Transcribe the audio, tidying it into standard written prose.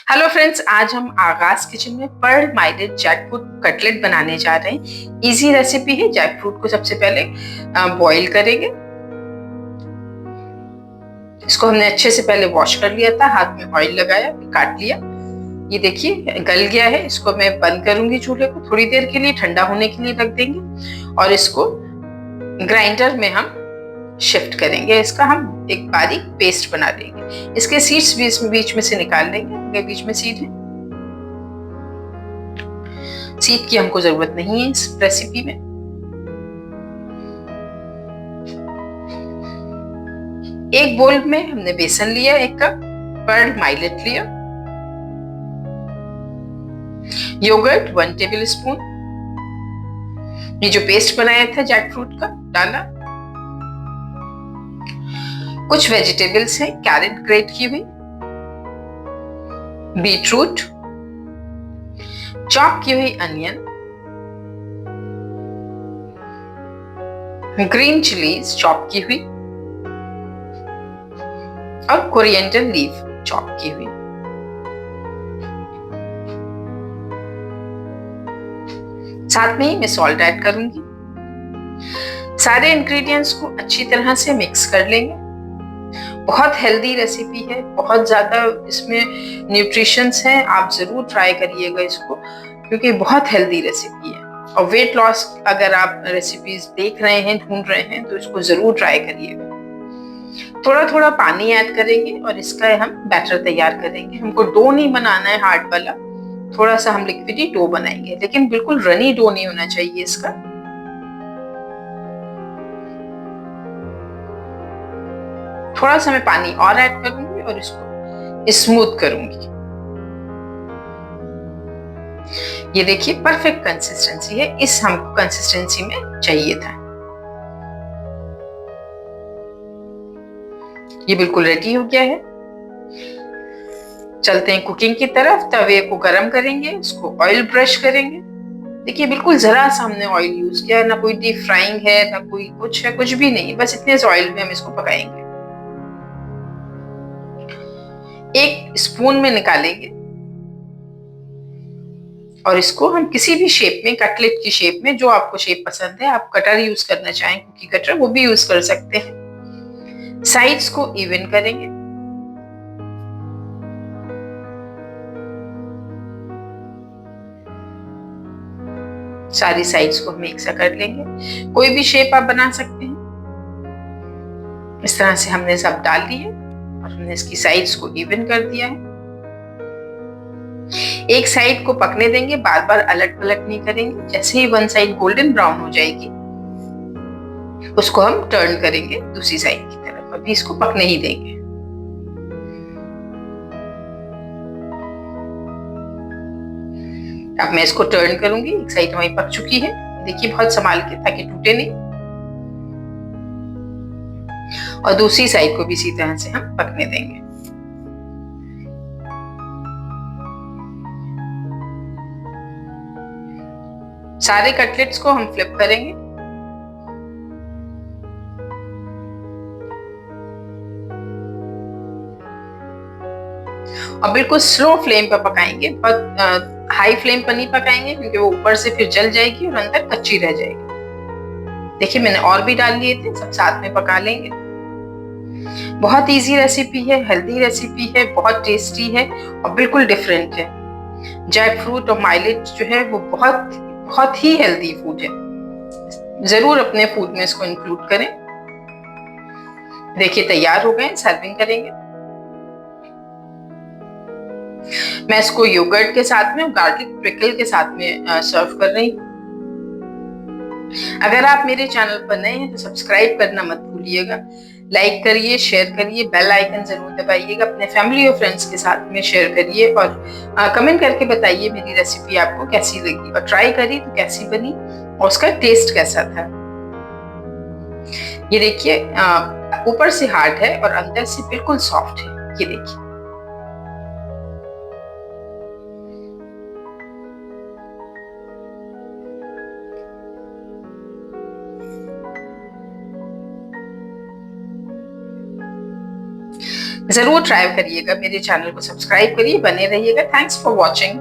Hello friends, आज हम आगाज किचन में पर्ल माइलेट जैकफ्रूट कटलेट बनाने जा रहे हैं। इजी रेसिपी है। जैकफ्रूट को सबसे पहले बॉईल करेंगे। इसको हमने अच्छे से पहले वॉश कर लिया था, हाथ में ऑयल लगाया, काट लिया। ये देखिए गल गया है। इसको मैं बंद करूंगी चूल्हे को, थोड़ी देर के लिए ठंडा होने के लिए रख देंगे और इसको ग्राइंडर में हम शिफ्ट करेंगे। इसका हम एक बारीक पेस्ट बना लेंगे। इसके सीड्स बीच में से निकाल लेंगे। बीच में सीड है, सीड की हमको जरूरत नहीं है इस रेसिपी में। एक बोल में हमने बेसन लिया, 1 कप पर्ल माइलेट लिया, योगर्ट 1 टेबल स्पून, ये जो पेस्ट बनाया था जैकफ्रूट का डाला, कुछ वेजिटेबल्स हैं, कैरेट ग्रेट की हुई, बीटरूट, चॉप की हुई अनियन, ग्रीन चिलीज चॉप की हुई और कोरिएंडर लीफ चॉप की हुई। साथ में ही मैं सॉल्ट ऐड करूंगी। सारे इंग्रेडिएंट्स को अच्छी तरह से मिक्स कर लेंगे। बहुत हेल्दी रेसिपी है, बहुत ज्यादा इसमें न्यूट्रिशंस हैं। आप जरूर ट्राई करिएगा इसको, क्योंकि बहुत हेल्दी रेसिपी है। और वेट लॉस अगर आप रेसिपीज देख रहे हैं, ढूंढ रहे हैं, तो इसको जरूर ट्राई करिएगा। थोड़ा थोड़ा पानी ऐड करेंगे और इसका हम बैटर तैयार करेंगे। हमको डो नहीं बनाना है हार्ड वाला, थोड़ा सा हम लिक्विडी डो बनाएंगे, लेकिन बिल्कुल रनी डो नहीं होना चाहिए इसका। थोड़ा सा मैं पानी और ऐड करूंगी और इसको स्मूथ करूंगी। ये देखिए परफेक्ट कंसिस्टेंसी है, इस हमको कंसिस्टेंसी में चाहिए था। ये बिल्कुल रेडी हो गया है। चलते हैं कुकिंग की तरफ। तवे को गरम करेंगे, उसको ऑयल ब्रश करेंगे। देखिए बिल्कुल जरा सा हमने ऑयल यूज किया है, ना कोई डीप फ्राइंग है, ना कोई कुछ है, कुछ भी नहीं, बस इतने से ऑयल में हम इसको पकाएंगे। 1 स्पून में निकालेंगे और इसको हम किसी भी शेप में, कटलेट की शेप में, जो आपको शेप पसंद है, आप कटर यूज करना चाहें, कुकी कटर, वो भी यूज कर सकते हैं। साइड्स को इवन करेंगे। सारी साइड्स को हम एक सा कर लेंगे। कोई भी शेप आप बना सकते हैं। इस तरह से हमने सब डाल दिए और हमने इसकी साइड्स को इवन कर दिया है। एक साइड को पकने देंगे, बार बार अलट पलट नहीं करेंगे। जैसे ही वन साइड गोल्डन ब्राउन हो जाएगी, उसको हम टर्न करेंगे दूसरी साइड की तरफ। अभी इसको पकने ही देंगे। अब मैं इसको टर्न करूंगी। एक साइड हमारी पक चुकी है, देखिए बहुत संभाल के ताकि टूटे नहीं, और दूसरी साइड को भी इसी तरह से हम पकने देंगे। सारे कटलेट्स को हम फ्लिप करेंगे और बिल्कुल स्लो फ्लेम पर पकाएंगे। बहुत हाई फ्लेम पर नहीं पकाएंगे, क्योंकि वो ऊपर से फिर जल जाएगी और अंदर कच्ची रह जाएगी। देखिए मैंने और भी डाल लिए थे, सब साथ में पका लेंगे। बहुत इजी रेसिपी है, हेल्दी रेसिपी है, बहुत टेस्टी है और बिल्कुल डिफरेंट है। जैकफ्रूट और माइलेट जो है वो बहुत बहुत ही हेल्दी फूड है। जरूर अपने फूड में इसको इंक्लूड करें। देखिए तैयार हो गए, सर्विंग करेंगे। मैं इसको योगर्ट के साथ में और गार्लिक प्रिकल के साथ में सर्व कर रही हूँ। अगर आप मेरे चैनल पर नए हैं तो सब्सक्राइब करना मत भूलिएगा। लाइक करिए, शेयर करिए, बेल आइकन जरूर दबाइएगा। अपने फैमिली और फ्रेंड्स के साथ में शेयर करिए और कमेंट करके बताइए मेरी रेसिपी आपको कैसी लगी और ट्राई करी तो कैसी बनी और उसका टेस्ट कैसा था। ये देखिए ऊपर से हार्ड है और अंदर से बिल्कुल सॉफ्ट है। ये देखिए जरूर ट्राई करिएगा, मेरे चैनल को सब्सक्राइब करिए, बने रहिएगा। Thanks for watching.